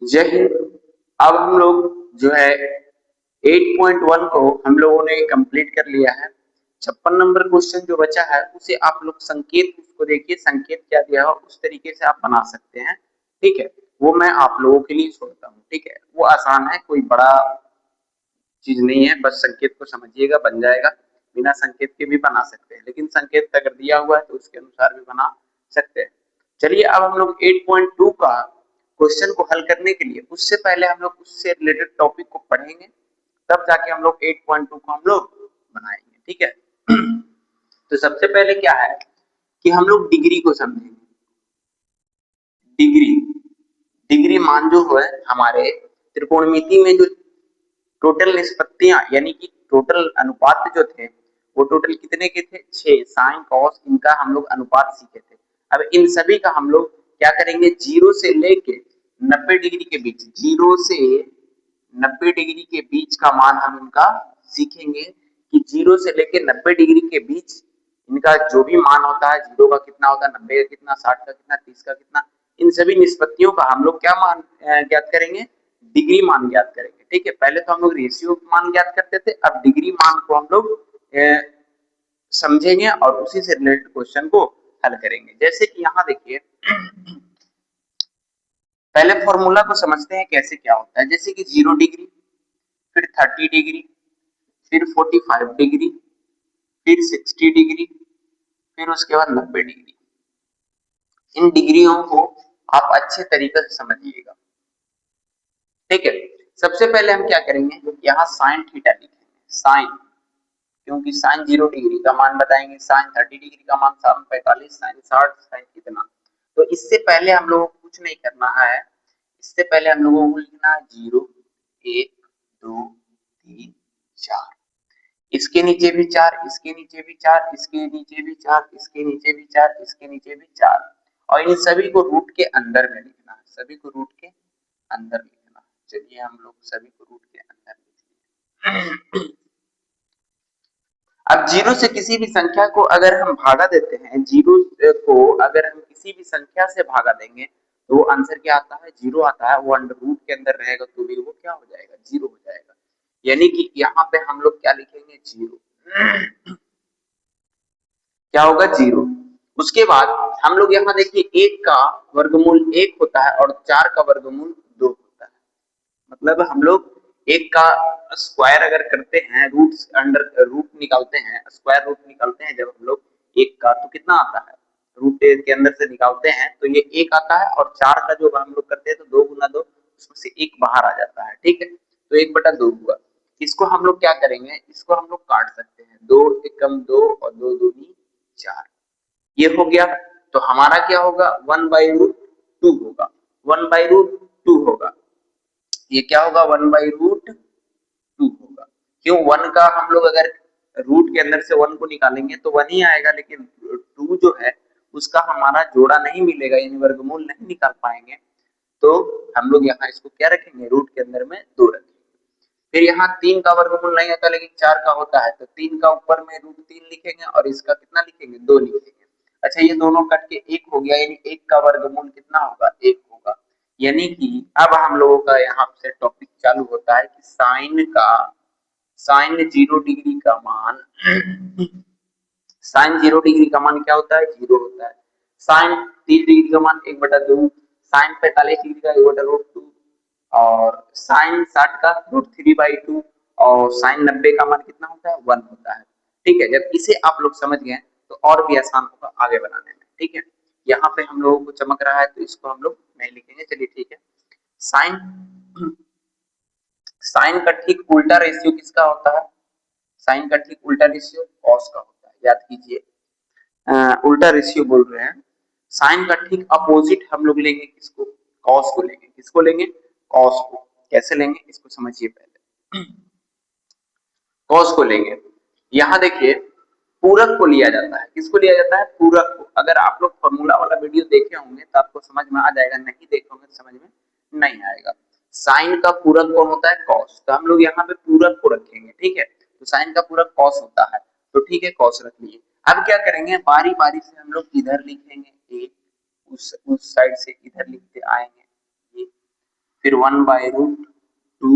जय हिंद। अब हम लोग जो है 8.1 को हम लोगों ने कंप्लीट कर लिया है। 56 नंबर क्वेश्चन जो बचा है उसे आप लोग संकेत उसको देखिए, संकेत क्या दिया हो उस तरीके से आप बना सकते हैं। ठीक है, वो मैं आप लोगों के लिए छोड़ता हूँ। ठीक है, वो आसान है, कोई बड़ा चीज नहीं है, बस संकेत को समझिएगा, बन जाएगा। बिना संकेत के भी बना सकते हैं, लेकिन संकेत अगर दिया हुआ है तो उसके अनुसार भी बना सकते हैं। चलिए अब हम लोग 8.2 का क्वेश्चन को हल करने के लिए उससे पहले हम लोग उससे रिलेटेड टॉपिक को पढ़ेंगे, तब जाके हम लोग 8.2 को हम लोग बनाएंगे। ठीक है। तो सबसे पहले क्या है कि हम लोग डिग्री को समझेंगे। डिग्री, डिग्री मान जो है हमारे त्रिकोणमिति में जो टोटल निष्पत्तियां यानी कि टोटल अनुपात जो थे वो टोटल कितने के थे, 6। साइन कॉस इनका हम लोग अनुपात सीखे थे। अब इन सभी का हम लोग क्या करेंगे, 0 से लेके 90 डिग्री के बीच, 0 से 90 डिग्री के बीच का मान हम इनका सीखेंगे कि 0 से लेके 90 डिग्री के बीच इनका जो भी मान होता है, 0 का कितना होता है, 90 का कितना, 60 का कितना, 30 का कितना, इन सभी निष्पत्तियों का हम लोग क्या मान ज्ञात करेंगे, डिग्री मान ज्ञात करेंगे। ठीक है, पहले तो हम लोग रेशियो मान ज्ञात करते थे, अब डिग्री मान को हम लोग समझेंगे और उसी से रिलेटेड क्वेश्चन को हल करेंगे। जैसे कि यहाँ देखिए, पहले फॉर्मूला को समझते हैं कैसे क्या होता है। जैसे कि 0 डिग्री, फिर 30 डिग्री, फिर 45 डिग्री, फिर 60 डिग्री, फिर उसके बाद 90 डिग्री। इन डिग्रियों को आप अच्छे तरीके से समझिएगा। ठीक है, सबसे पहले हम क्या करेंगे, यहाँ साइन थीटा लिखेंगे। साइन, क्योंकि साइन 0 डिग्री का मान बताएंगे, साइन 30 डिग्री का मान साइन 45, साइन 60, साइन कितना। तो इससे पहले हम लोगों को कुछ नहीं करना है, इससे पहले हम लोगों को लिखना है 0, 1, 2, 3, 4, इसके नीचे भी 4, इसके नीचे भी 4, इसके नीचे भी 4, इसके नीचे भी 4, इसके नीचे भी 4, और इन सभी को रूट के अंदर में लिखना है, सभी को रूट के अंदर लिखना है। चलिए हम लोग सभी को रूट के अंदर लिख लिया। अब 0 से किसी भी संख्या को अगर हम भागा देते हैं, 0 को अगर हम किसी भी संख्या से भागा देंगे तो वो आंसर क्या आता है, 0 आता है। वो अंडर रूट के अंदर रहेगा तो भी वो क्या हो जाएगा, 0 हो जाएगा। यानी कि यहाँ पे हम लोग क्या लिखेंगे, 0। क्या होगा, 0। उसके बाद हम लोग यहाँ देखिए 1 का वर्गमूल 1 होता है और 4 का वर्गमूल 2 होता है। मतलब हम लोग 1 का स्क्वायर अगर करते हैं, रूट अंडर रूट निकालते हैं, स्क्वायर रूट निकालते हैं जब हम लोग 1 का, तो कितना आता है, रूट के अंदर से निकालते हैं तो ये 1 आता है, और 4 का जो हम लोग करते हैं तो 2 गुना 2, उसमें से 1 बाहर आ जाता है। ठीक है, तो 1/2 हुआ। इसको हम लोग क्या करेंगे, इसको हम लोग काट सकते हैं, 2 एकम 2 और 2 दूनी 4, ये हो गया। तो हमारा क्या होगा, 1/√2 होगा, 1/√2 होगा। ये क्या होगा, 1/√2 होगा। क्यों, 1 का हम लोग अगर रूट के अंदर से 1 को निकालेंगे तो 1 ही आएगा, लेकिन 2 जो है उसका हमारा जोड़ा नहीं मिलेगा, यानी वर्गमूल नहीं निकाल पाएंगे। तो हम लोग यहाँ इसको क्या रखेंगे, रूट के अंदर में 2 रखेंगे। फिर यहाँ 3 का वर्गमूल नहीं होता लेकिन 4 का होता है, तो 3 का ऊपर में √3 लिखेंगे और इसका कितना लिखेंगे, 2 लिखेंगे। अच्छा, ये दोनों कट के 1 हो गया, यानी 1 का वर्गमूल कितना होगा, 1 होगा। यानी कि अब हम लोगों का यहाँ से टॉपिक चालू होता है कि साइन 0 डिग्री का मान साइन 0 डिग्री का मान क्या होता है, 0 होता है। साइन 30 डिग्री का मान 1/2, साइन 45 डिग्री का 1/√2, और साइन 60 का √3/2, और साइन 90 का मान कितना होता है, 1 होता है। ठीक है, जब इसे आप लोग समझ गए तो और भी आसान होगा आगे बनाने में। ठीक है, यहाँ पे हम लोगों को चमक रहा है तो इसको हम लोग नहीं लिखेंगे। चलिए ठीक है, साइन साइन का ठीक उल्टा रेशियो किसका होता है, साइन का ठीक उल्टा रेशियो कॉस का होता है, याद कीजिए। उल्टा रेशियो बोल रहे हैं, साइन का ठीक अपोजिट हम लोग लेंगे किसको, कॉस को लेंगे। किसको लेंगे, कॉस को। कैसे लेंगे इसको समझिए पहले, कॉस को लेंगे। यहाँ देखिए पूरक को लिया जाता है, किसको लिया जाता है, पूरक को। अगर आप लोग फॉर्मूला वाला वीडियो देखे होंगे तो आपको समझ में आ जाएगा, नहीं देखे होंगे तो समझ में नहीं आएगा। साइन का पूरक कौन होता है, कॉस, तो हम लोग यहाँ पे पूरक को रखेंगे। ठीक है, तो साइन का पूरक कॉस होता है, तो ठीक है कॉस रख लिए। अब क्या करेंगे, बारी बारी से हम लोग इधर लिखेंगे एक, उस साइड से इधर लिखते आएंगे ये, फिर 1/√2,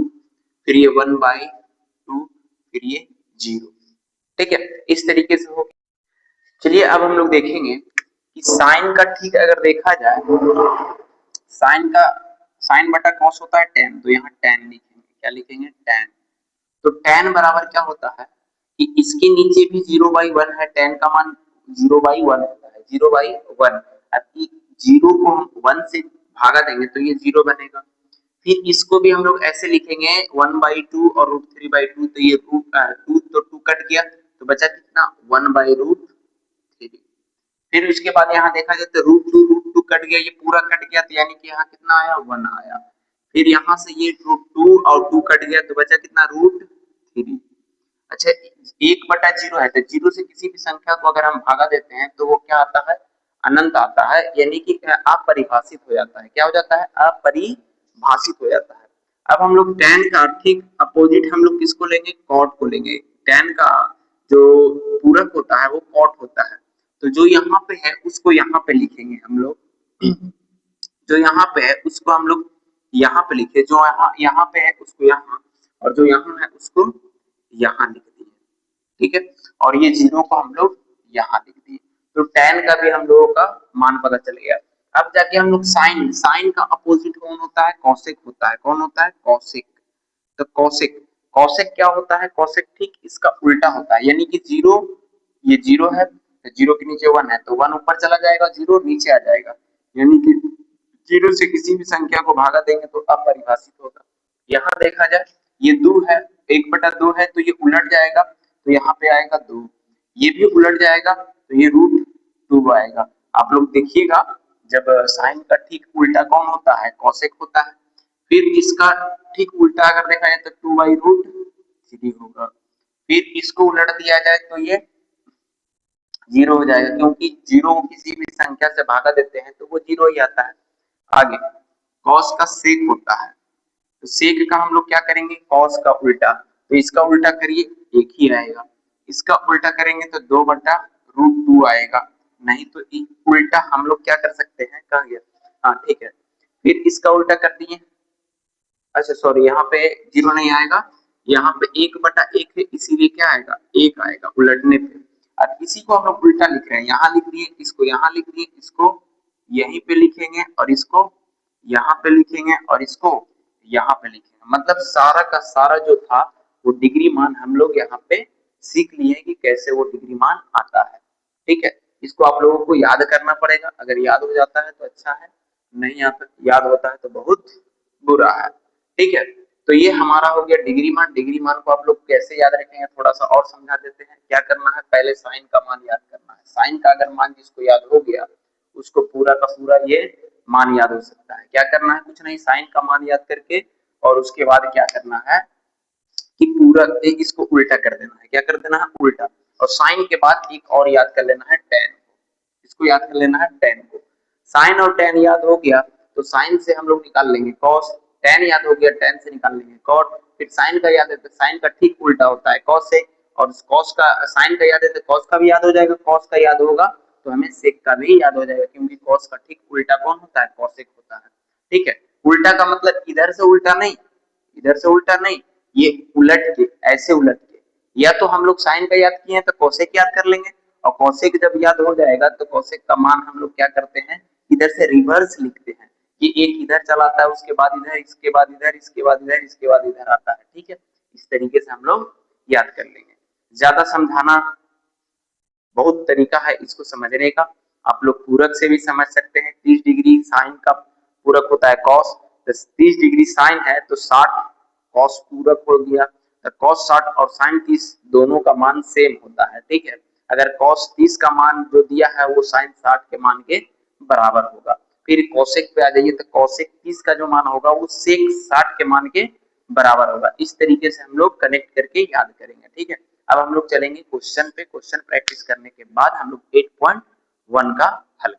फिर ये 1/2, फिर ये 0। ठीक है, इस तरीके से हो। चलिए अब हम लोग देखेंगे कि साइन का ठीक अगर देखा जाए, साइन का साइन बटा कॉस होता है tan, तो यहाँ tan लिखेंगे। क्या लिखेंगे? tan। तो tan बराबर क्या होता है कि इसके नीचे भी 0/1 है, tan का मान 0/1 होता है, 0/1। अब 0 को हम 1 से भागा देंगे तो ये 0 बनेगा। फिर इसको भी हम लोग ऐसे लिखेंगे 1/2 और √3/2, तो ये रूट 2 तो 2 कट गया तो बचा कितना? 1/√3। फिर उसके बाद यहाँ देखा जाए तो √2 कट गया, ये पूरा कट गया, तो यानी कि यहाँ कितना आया? 1 आया। फिर यहाँ से ये √2 और 2 कट गया तो बचा कितना? √3। अच्छा, 1/0 है तो 0 से किसी भी संख्या को अगर हम भागा देते हैं तो वो क्या आता है? अनंत आता है, यानी कि अपरिभाषित हो जाता है। क्या हो जाता है? अपरिभाषित हो जाता है। अब हम लोग tan का ठीक अपोजिट हम लोग किसको लेंगे? cot को लेंगे। tan का जो पूरक होता है वो cot होता है, तो जो यहाँ पे है उसको यहाँ पे लिखेंगे हम लोग, जो यहाँ पे है उसको हम लोग यहाँ पे लिखे, जो यहाँ पे है उसको यहाँ, और जो यहाँ है उसको यहाँ लिख दिए। ठीक है, और ये 0 को हम लोग यहाँ लिख दिए, तो tan का भी हम लोगों का मान पता चल गया। अब जाके हम लोग साइन का अपोजिट कौन होता है? कौशिक होता है। कौन होता है? कौशिक। तो कौशिक क्या होता है? कौशिक ठीक इसका उल्टा होता है, यानी कि 0, ये 0 है तो 0 के नीचे 1 है तो 1 ऊपर चला जाएगा, 0 नीचे आ जाएगा, यानी कि 0 से किसी भी संख्या को भागा देंगे तो अपरिभाषित होगा। यहाँ देखा जाए ये 2 है, 1/2 है तो ये उलट जाएगा, तो यहाँ पे आएगा 2। ये भी उलट जाएगा तो ये √2 आएगा। आप लोग देखिएगा जब साइन का ठीक उल्टा कौन होता है? कौशिक होता है। फिर इसका ठीक उल्टा अगर देखा जाए तो 2/√3 होगा। फिर इसको उलट दिया जाए तो ये 0 हो जाएगा, क्योंकि 0 को किसी भी संख्या से भागा देते हैं तो वो 0 ही आता है। आगे कॉस का सेक होता है, तो सेक का हम लोग क्या करेंगे? कॉस का उल्टा, तो इसका उल्टा करिए, एक ही आएगा। इसका उल्टा करेंगे तो 2/√2 आएगा। नहीं तो उल्टा हम लोग क्या कर सकते हैं? कहा गया, हाँ ठीक है। फिर इसका उल्टा कर दिए, अच्छा सॉरी यहाँ पे 0 नहीं आएगा, यहाँ पे 1/1 है इसीलिए क्या आएगा? 1 आएगा उलटने पे। और इसी को हम लोग उल्टा लिख रहे हैं, यहाँ लिख दिए, इसको यहाँ लिख दिए, इसको यहीं पे लिखेंगे और इसको यहाँ पे लिखेंगे और इसको यहाँ पे लिखेंगे। मतलब सारा का सारा जो था वो डिग्री मान हम लोग यहाँ पे सीख लिए कि कैसे वो डिग्री मान आता है। ठीक है, इसको आप लोगों को याद करना पड़ेगा, अगर याद हो जाता है तो अच्छा है, नहीं याद होता है तो बहुत बुरा है। ठीक है, तो ये हमारा हो गया डिग्री मान। डिग्री मान को आप लोग कैसे याद रखेंगे थोड़ा सा और समझा देते हैं। क्या करना है? पहले साइन का मान याद करना है। साइन का अगर मान जिसको याद हो गया उसको पूरा का पूरा ये मान याद हो सकता है। क्या करना है? कुछ नहीं, साइन का मान याद करके और उसके बाद क्या करना है कि पूरा इसको उल्टा कर देना है। क्या कर देना है? उल्टा। और साइन के बाद एक और याद कर लेना है, tan को। इसको याद कर लेना है, tan को। साइन और tan याद हो गया तो साइन से हम लोग निकाल लेंगे cos, tan याद हो गया tan से निकाल लेंगे cot। फिर साइन का याद है तो साइन का ठीक उल्टा होता है cos से, और cos का साइन का याद है तो cos का भी याद हो जाएगा, cos का याद होगा तो हमें sec का भी याद हो जाएगा, क्योंकि cos का ठीक उल्टा कौन होता है? cosec होता है। ठीक है, उल्टा का मतलब इधर से उल्टा नहीं, इधर से उल्टा नहीं, ये उलट के, ऐसे उलट के। या तो हम लोग साइन का याद किए हैं तो कोसेक याद कर लेंगे, और कोसेक जब याद हो जाएगा तो कोसेक का मान हम लोग क्या करते हैं? इधर से रिवर्स लिखते हैं कि एक इधर चलाता है, उसके बाद इधर, इसके बाद इधर, इसके बाद इधर, इसके बाद इधर आता है। ठीक है, इस तरीके से हम लोग याद कर लेंगे। ज्यादा समझाना बहुत तरीका है इसको समझने का। आप लोग पूरक से भी समझ सकते हैं। 30 डिग्री साइन का पूरक होता है cos, तो 30 डिग्री साइन है तो 60 cos पूरक हो गया, तो cos 60 और sin 30 दोनों का मान सेम होता है। ठीक है, अगर cos 30 का मान जो दिया है वो sin 60 के मान के बराबर होगा। फिर cosec पे आ जाइए तो cosec 30 का जो मान होगा वो sec 60 के मान के बराबर होगा। इस तरीके से हम लोग कनेक्ट करके याद करेंगे। ठीक है, अब हम लोग चलेंगे क्वेश्चन पे। क्वेश्चन प्रैक्टिस करने के बाद हम लोग 8.1 का हल